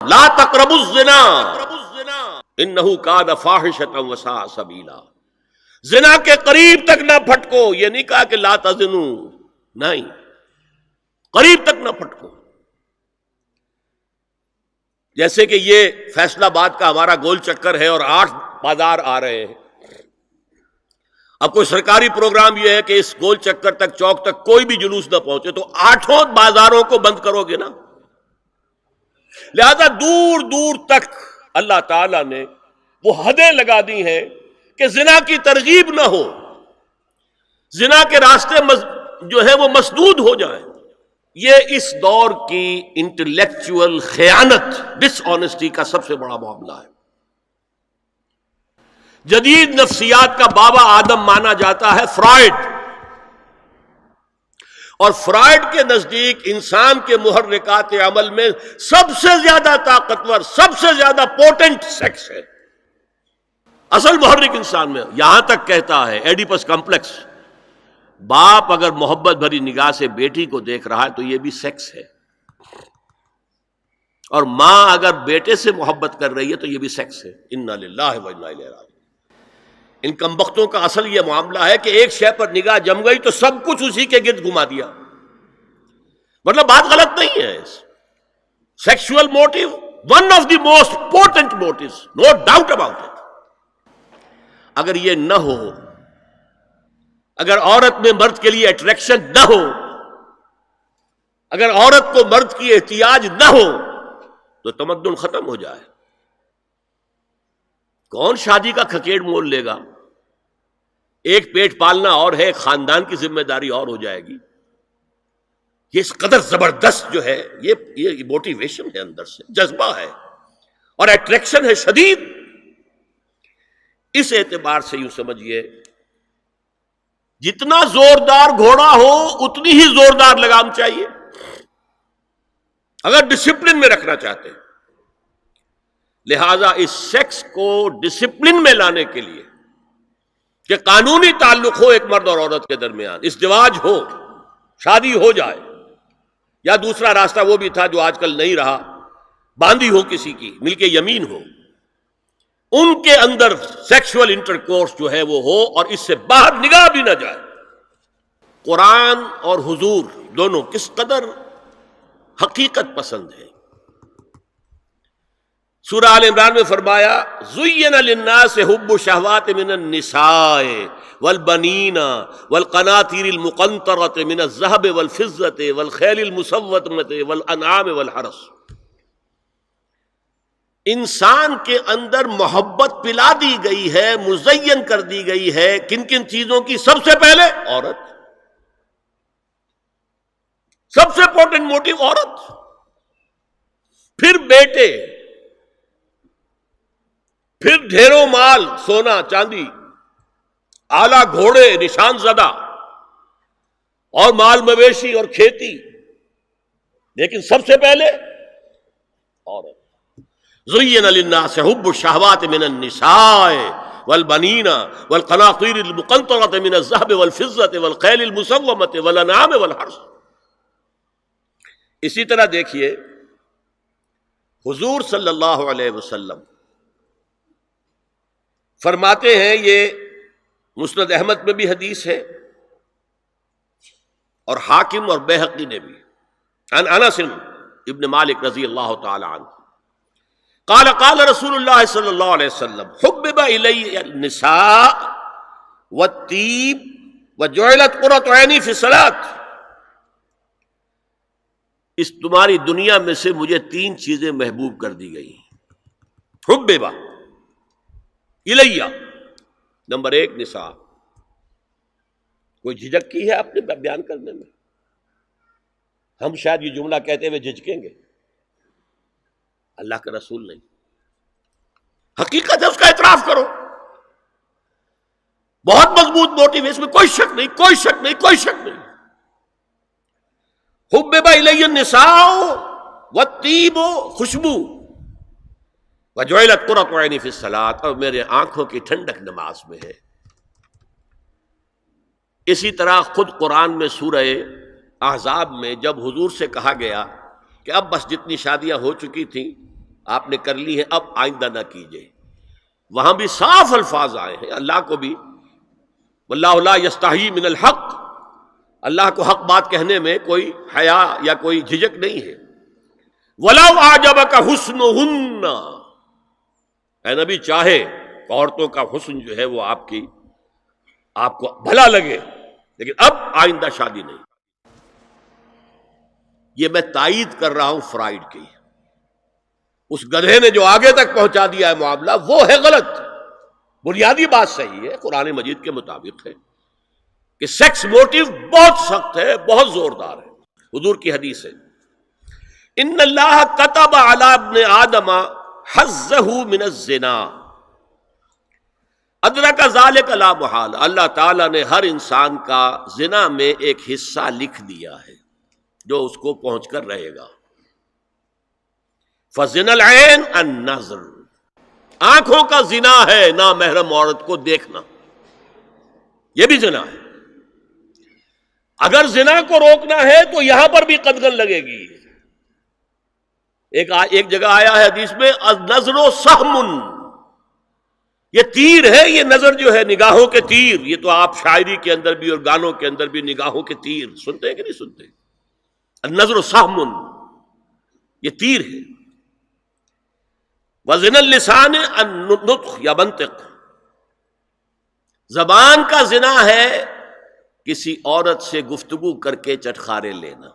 لا تقربوا الزنا انہ کان فاحشۃ وساء سبیلا. زنا کے قریب تک نہ پھٹکو. یہ نہیں کہا کہ لا تزنوا، نہیں، قریب تک نہ پھٹکو. جیسے کہ یہ فیصل آباد کا ہمارا گول چکر ہے اور 8 بازار آ رہے ہیں. اب کوئی سرکاری پروگرام یہ ہے کہ اس گول چکر تک، چوک تک کوئی بھی جلوس نہ پہنچے، تو 8 بازاروں کو بند کرو گے نا. لہذا دور دور تک اللہ تعالیٰ نے وہ حدیں لگا دی ہیں کہ زنا کی ترغیب نہ ہو، زنا کے راستے جو ہے وہ مسدود ہو جائیں. یہ اس دور کی انٹلیکچوئل خیانت، ڈس آنیسٹی کا سب سے بڑا معاملہ ہے. جدید نفسیات کا بابا آدم مانا جاتا ہے فرائڈ، اور فرائڈ کے نزدیک انسان کے محرکات عمل میں سب سے زیادہ طاقتور، سب سے زیادہ پوٹنٹ سیکس ہے. اصل محرک انسان میں. یہاں تک کہتا ہے ایڈیپس کمپلیکس، باپ اگر محبت بھری نگاہ سے بیٹی کو دیکھ رہا ہے تو یہ بھی سیکس ہے، اور ماں اگر بیٹے سے محبت کر رہی ہے تو یہ بھی سیکس ہے. انا للہ و انا الیہ راجعون. ان کمبختوں کا اصل یہ معاملہ ہے کہ ایک شے پر نگاہ جم گئی تو سب کچھ اسی کے گرد گھما دیا. مطلب بات غلط نہیں ہے. Sexual motive one of the most important motives, no doubt about it. اگر یہ نہ ہو، اگر عورت میں مرد کے لیے اٹریکشن نہ ہو، اگر عورت کو مرد کی احتیاج نہ ہو تو تمدن ختم ہو جائے. کون شادی کا کھکیڑ مول لے گا؟ ایک پیٹ پالنا اور ہے، ایک خاندان کی ذمہ داری اور ہو جائے گی. یہ اس قدر زبردست جو ہے، یہ موٹیویشن ہے، اندر سے جذبہ ہے اور اٹریکشن ہے شدید. اس اعتبار سے یوں سمجھیے، جتنا زوردار گھوڑا ہو اتنی ہی زوردار لگام چاہیے اگر ڈسپلن میں رکھنا چاہتے ہیں. لہذا اس سیکس کو ڈسپلن میں لانے کے لیے کہ قانونی تعلق ہو ایک مرد اور عورت کے درمیان، ازدواج ہو، شادی ہو جائے، یا دوسرا راستہ وہ بھی تھا جو آج کل نہیں رہا، باندھی ہو کسی کی، مل کے یمین ہو، ان کے اندر سیکشول انٹرکورس جو ہے وہ ہو اور اس سے باہر نگاہ بھی نہ جائے. قرآن اور حضور دونوں کس قدر حقیقت پسند ہے. سورہ آل عمران میں فرمایا زُيِّنَ لِلنَّاسِ حُبُّ الشَّهَوَاتِ مِنَ النِّسَاءِ وَالْبَنِينَ وَالْقَنَاطِيرِ الْمُقَنطَرَةِ مِنَ الذَّهَبِ وَالْفِضَّةِ وَالْخَيْلِ الْمُسَوَّمَةِ وَالْأَنْعَامِ وَالْحَرْثِ. انسان کے اندر محبت پلا دی گئی ہے، مزین کر دی گئی ہے. کن کن چیزوں کی؟ سب سے پہلے عورت، سب سے امپورٹنٹ موٹیو عورت، پھر بیٹے، پھر ڈھیروں مال، سونا چاندی، اعلی گھوڑے نشان زدہ، اور مال مویشی اور کھیتی، لیکن سب سے پہلے عورت. زُيِّنَ لِلنَّاسِ حُبُّ الشَّهَوَاتِ مِنَ النِّسَاءِ وَالْبَنِينَ وَالْقَنَاطِيرِ الْمُقَنطَرَةِ مِنَ الذَّهَبِ وَالْفِضَّةِ وَالْخَيْلِ الْمُسَوَّمَةِ وَالْأَنْعَامِ وَالْحَرْثِ. اسی طرح دیکھیے حضور صلی اللہ علیہ وسلم فرماتے ہیں، یہ مسند احمد میں بھی حدیث ہے اور حاکم اور بیہقی نے بھی، عن انس ابن مالک رضی اللہ تعالی عنہ قال قال رسول اللہ صلی اللہ علیہ وسلم حبب الی النساء والطیب وجعلت قرۃ عینی فی الصلاۃ. اس تمہاری دنیا میں سے مجھے 3 چیزیں محبوب کر دی گئی. حبب الیہ، نمبر 1 نساء. کوئی جھجک کی ہے آپ نے بیان کرنے میں؟ ہم شاید یہ جملہ کہتے ہوئے جھجکیں گے، اللہ کا رسول نہیں. حقیقت ہے، اس کا اعتراف کرو. بہت مضبوط موٹیو ہے، اس میں کوئی شک نہیں، کوئی شک نہیں، کوئی شک نہیں. حبب الی النساء والطیب، خوشبو، وجعلت قرۃ عینی فی الصلاۃ، اور میرے آنکھوں کی ٹھنڈک نماز میں ہے. اسی طرح خود قرآن میں سورہ احزاب میں جب حضور سے کہا گیا کہ اب بس جتنی شادیاں ہو چکی تھیں آپ نے کر لی ہے، اب آئندہ نہ کیجیے۔ وہاں بھی صاف الفاظ آئے ہیں، اللہ کو بھی واللہ لا یستحیی من الحق، اللہ کو حق بات کہنے میں کوئی حیا یا کوئی جھجک نہیں ہے۔ وَلَوْ أَعْجَبَكَ حُسْنُهُنَّ، اے نبی چاہے عورتوں کا حسن جو ہے وہ آپ کو بھلا لگے، لیکن اب آئندہ شادی نہیں۔ یہ میں تائید کر رہا ہوں فرائڈ کی، اس گدھے نے جو آگے تک پہنچا دیا ہے معاملہ وہ ہے غلط۔ بنیادی بات صحیح ہے، قرآن مجید کے مطابق ہے کہ سیکس موٹیو بہت سخت ہے، بہت زوردار ہے۔ حضور کی حدیث ہے، ان اللہ کتب علی ابن آدم حظہ من الزنا ادرک ذلک لا محال، اللہ تعالیٰ نے ہر انسان کا زنا میں ایک حصہ لکھ دیا ہے جو اس کو پہنچ کر رہے گا۔ فزنا العین النظر، آنکھوں کا زنا ہے نامحرم عورت کو دیکھنا، یہ بھی زنا ہے۔ اگر زنا کو روکنا ہے تو یہاں پر بھی قدغن لگے گی۔ ایک جگہ آیا ہے حدیث میں النظر سہم، یہ تیر ہے، یہ نظر جو ہے نگاہوں کے تیر، یہ تو آپ شاعری کے اندر بھی اور گانوں کے اندر بھی نگاہوں کے تیر سنتے ہیں کہ نہیں سنتے؟ النظر سہم، یہ تیر ہے۔ وزن اللسان النطق یا منطق، زبان کا زنا ہے کسی عورت سے گفتگو کر کے چٹخارے لینا۔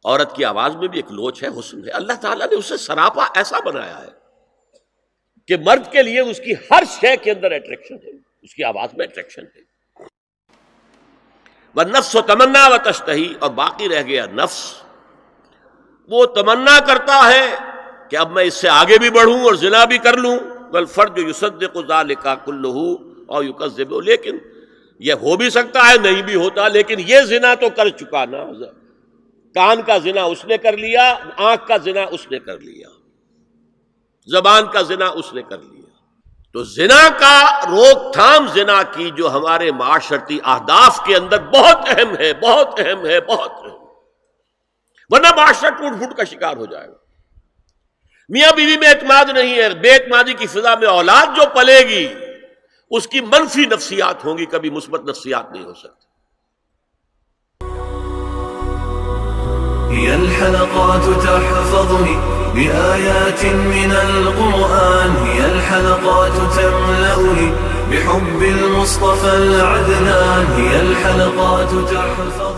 عورت کی آواز میں بھی ایک لوچ ہے، حسن ہے، اللہ تعالیٰ نے اسے سراپا ایسا بنایا ہے کہ مرد کے لیے اس کی ہر شے کے اندر اٹریکشن ہے، اس کی آواز میں اٹریکشن ہے۔ والنفس تمنا وتشتہی، اور باقی رہ گیا نفس، وہ تمنا کرتا ہے کہ اب میں اس سے آگے بھی بڑھوں اور زنا بھی کر لوں۔ والفرج یصدق ذلک کلہ او یکذب، لیکن یہ ہو بھی سکتا ہے نہیں بھی ہوتا، لیکن یہ زنا تو کر چکا نا، کان کا زنا اس نے کر لیا، آنکھ کا زنا اس نے کر لیا، زبان کا زنا اس نے کر لیا۔ تو زنا کا روک تھام زنا کی جو ہمارے معاشرتی اہداف کے اندر بہت اہم ہے، بہت اہم ہے، بہت اہم، ورنہ معاشرہ ٹوٹ پھوٹ کا شکار ہو جائے گا۔ میاں بیوی میں اعتماد نہیں ہے، بے اعتمادی کی فضا میں اولاد جو پلے گی اس کی منفی نفسیات ہوں گی، کبھی مثبت نفسیات نہیں ہو سکتی۔ هي الحلقات تحفظني بآيات من القرآن، هي الحلقات تملأني بحب المصطفى العدنان، هي الحلقات تحفظني